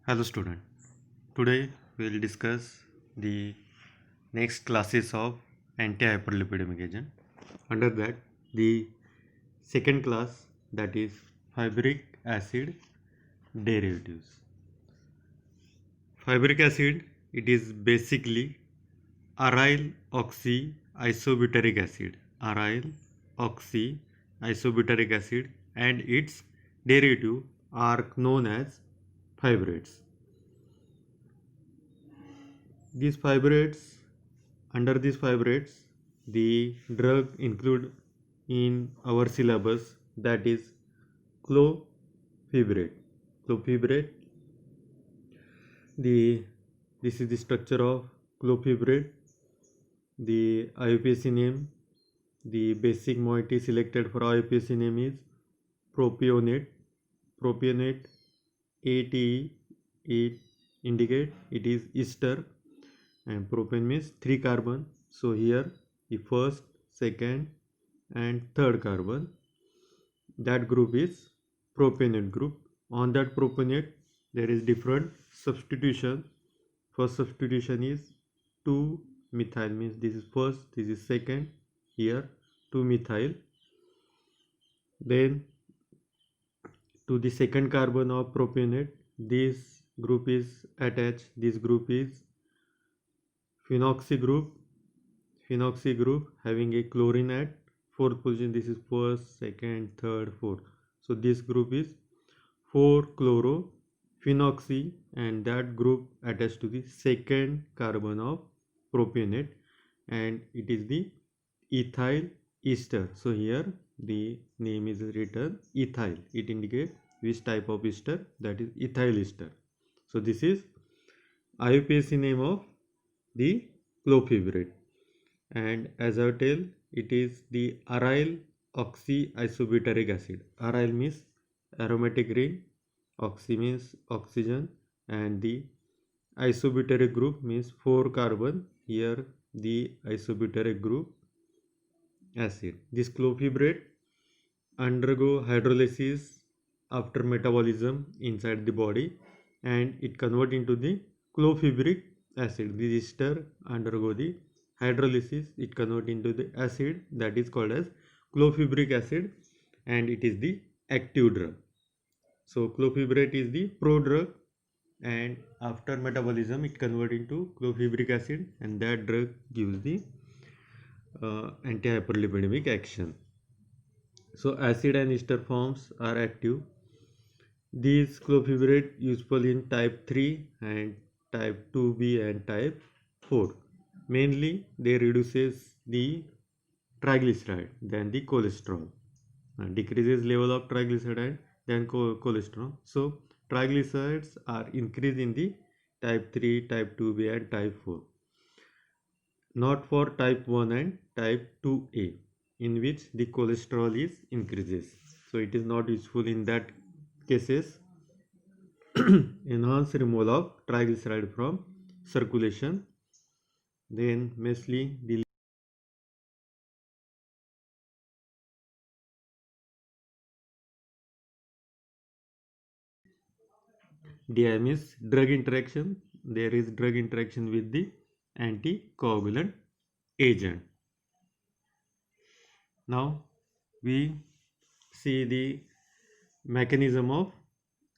Hello student. Today we will discuss the next classes of anti-hyperlipidemic agent. Under that the second class, that is fibric acid derivatives. Fibric acid, it is basically aryl oxy isobutyric acid. Aryl oxy isobutyric acid and its derivative are known as fibrates. These fibrates, under these fibrates, the drug include in our syllabus, that is clofibrate. Clofibrate, the this is the structure of clofibrate. The IUPAC name, the basic moiety selected for IUPAC name is propionate. Propionate, ATE, it indicate it is ester, and propane means 3 carbon. So here the first, second and third carbon, that group is propanate group. On that propanate there is different substitution. First substitution is 2 methyl, means this is first, this is second, here 2 methyl. Then to the second carbon of propanate, this group is attached. This group is phenoxy group. Phenoxy group having a chlorine at fourth position. This is first, second, third, fourth. So this group is 4-chloro-phenoxy, and that group attached to the second carbon of propionate, and it is the ethyl ester. So here the name is written ethyl. It indicates which type of ester, that is ethyl ester. So this is IUPAC name of the clofibrate. And as I tell, it is the aryl oxy isobutyric acid. Aryl means aromatic ring, oxy means oxygen, and the isobutyric group means 4 carbon. Here the isobutyric group acid. This clofibrate undergo hydrolysis after metabolism inside the body, and it convert into the clofibric acid. This ester undergo the hydrolysis, it convert into the acid, that is called as clofibric acid, and it is the active drug. So clofibrate is the prodrug, and after metabolism it convert into clofibric acid, and that drug gives the anti-hyperlipidemic action. So acid and ester forms are active. These clofibrate useful in type 3 and type 2b and type 4. Mainly they reduces the triglyceride than the cholesterol, decreases level of triglyceride than cholesterol. So triglycerides are increased in the type 3, type 2b and type 4, not for type 1 and type 2a, in which the cholesterol is increases. So it is not useful in that cases. Enhance removal of triglyceride from circulation. Then mostly the DIM is drug interaction. There is drug interaction with the anticoagulant agent. Now we see the mechanism of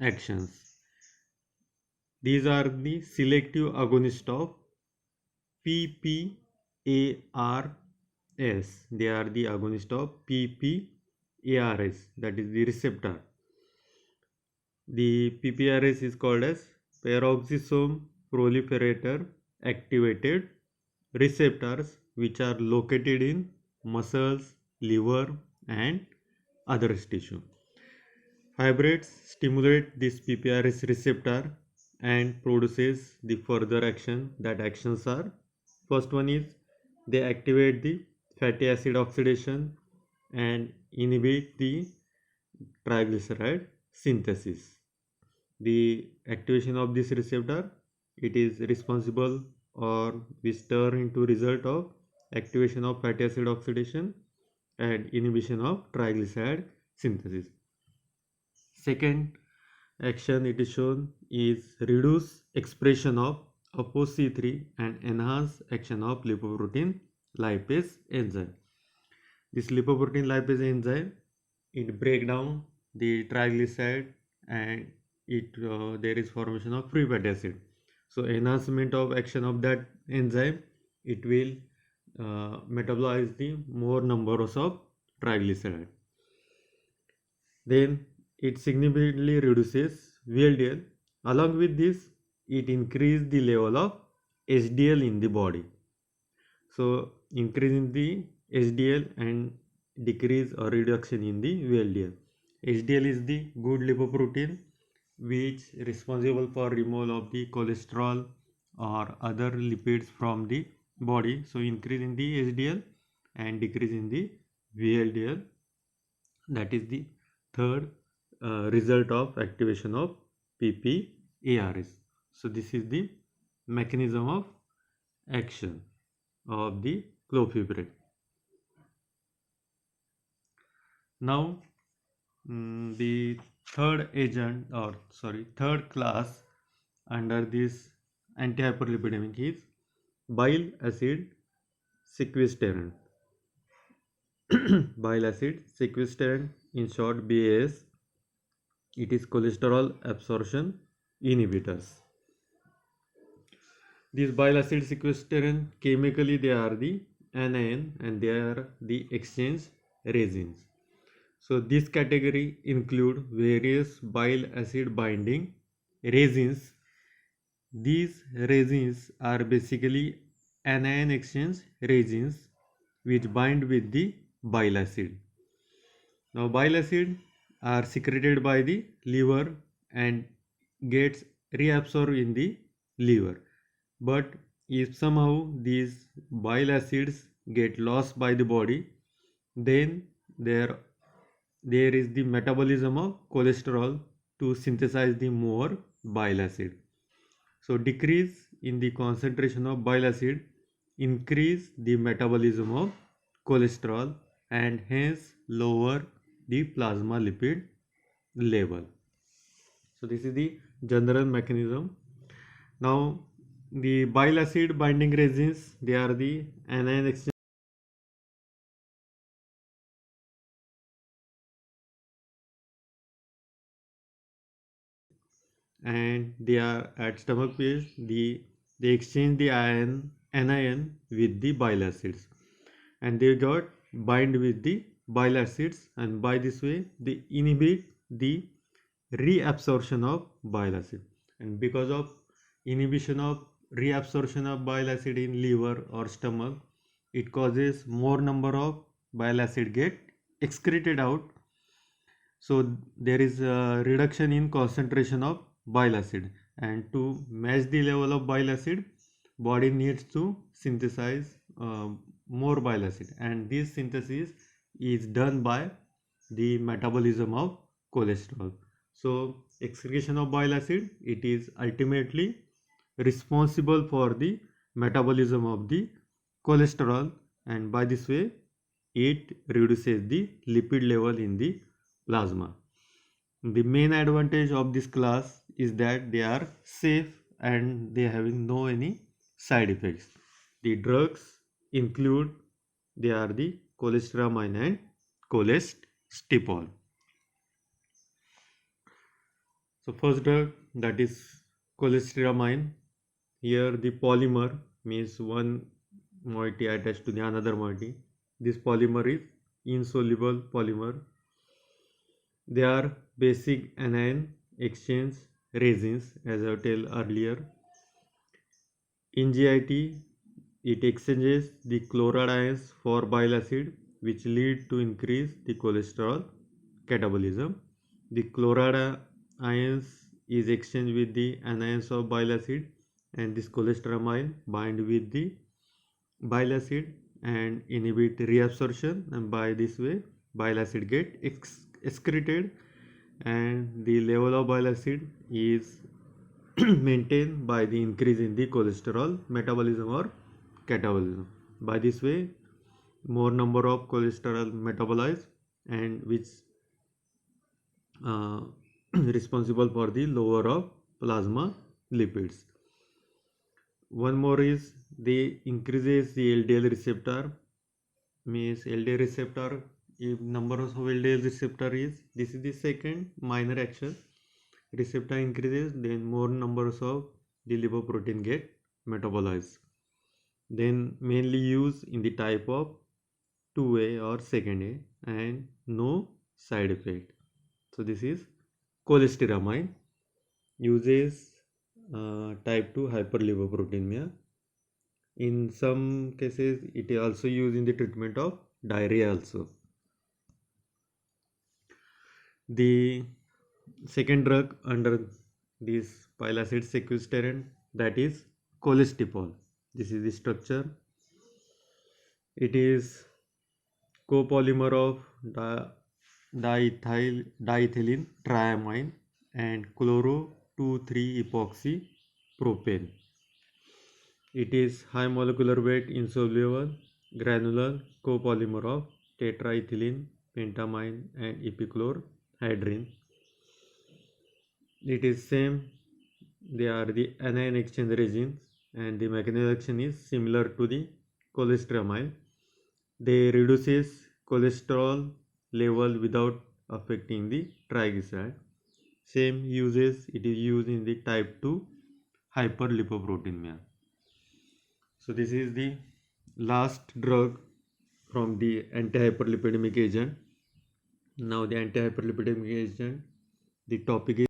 actions. These are the selective agonist of PPARS. They are the agonist of PPARS, that is the receptor. The PPARS is called as peroxisome proliferator activated receptors, which are located in muscles, liver and other tissue. Fibrates stimulate this PPARS receptor and produces the further action. That actions are, first one is they activate the fatty acid oxidation and inhibit the triglyceride synthesis. The activation of this receptor, it is responsible or which turn into result of activation of fatty acid oxidation and inhibition of triglyceride synthesis. Second action, it is shown is reduce expression of ApoC3 and enhance action of lipoprotein lipase enzyme. This lipoprotein lipase enzyme, it break down the triglyceride and there is formation of free fatty acid. So enhancement of action of that enzyme, it will metabolize the more numbers of triglyceride. Then it significantly reduces VLDL. Along with this, it increases the level of HDL in the body. So increasing the HDL and decrease or reduction in the VLDL. HDL is the good lipoprotein which responsible for removal of the cholesterol or other lipids from the body. So increase in the HDL and decrease in the VLDL. That is the third result of activation of PPARs. So this is the mechanism of action of the clofipiride. Now the third class under this antihyperlipidemic is bile acid sequestrant. Bile acid sequestrant, in short BAS, it is cholesterol absorption inhibitors. These bile acid sequestrant, chemically they are the anion and they are the exchange resins. So this category include various bile acid binding resins. These resins are basically anion exchange resins which bind with the bile acid. Now bile acid are secreted by the liver and gets reabsorbed in the liver. But if somehow these bile acids get lost by the body, then there is the metabolism of cholesterol to synthesize the more bile acid. So decrease in the concentration of bile acid increase the metabolism of cholesterol and hence lower the plasma lipid level. So this is the general mechanism. Now the bile acid binding resins, they are the anion exchange and they are at stomach pH. They exchange the anion with the bile acids and they got bind with the bile acids, and by this way they inhibit the reabsorption of bile acid, and because of inhibition of reabsorption of bile acid in liver or stomach, it causes more number of bile acid get excreted out. So there is a reduction in concentration of bile acid, and to match the level of bile acid, body needs to synthesize more bile acid, and this synthesis is done by the metabolism of cholesterol. So excretion of bile acid, it is ultimately responsible for the metabolism of the cholesterol, and by this way it reduces the lipid level in the plasma. The main advantage of this class is that they are safe and they having no any side effects. The drugs include, they are the cholestyramine and cholestyramine. So first drug, that is cholestyramine. Here the polymer means one moiety attached to the another moiety. This polymer is insoluble polymer. They are basic anion exchange resins, as I told earlier. In GIT, it exchanges the chloride ions for bile acid, which lead to increase the cholesterol catabolism. The chloride ions is exchanged with the anions of bile acid, and this cholestyramine bind with the bile acid and inhibit reabsorption, and by this way bile acid get excreted and the level of bile acid is maintained by the increase in the cholesterol metabolism or catabolism. By this way more number of cholesterol metabolized, and which responsible for the lower of plasma lipids. One more is they increases the LDL receptor, means LDL receptor, if number of LDL receptor is, this is the second minor action. Receptor increases, then more numbers of the lipoprotein get metabolized. Then mainly used in the type of 2A or second A and no side effect. So this is cholestyramine, uses type 2 hyperlipoproteinemia. In some cases it is also used in the treatment of diarrhea also. The second drug under this bile acid sequestrant, that is cholestyramine. This is the structure. It is copolymer of diethylene triamine and chloro 2,3-epoxy propane. It is high molecular weight insoluble granular copolymer of tetraethylene, pentamine and epichlorhydrin. It is same, they are the anion exchange resins and the mechanism of action is similar to the cholestyramine. They reduces cholesterol level without affecting the triglyceride. Same uses, it is used in the type 2 hyperlipoproteinemia. So this is the last drug from the antihyperlipidemic agent. Now the antihyperlipidemic agent, the topic is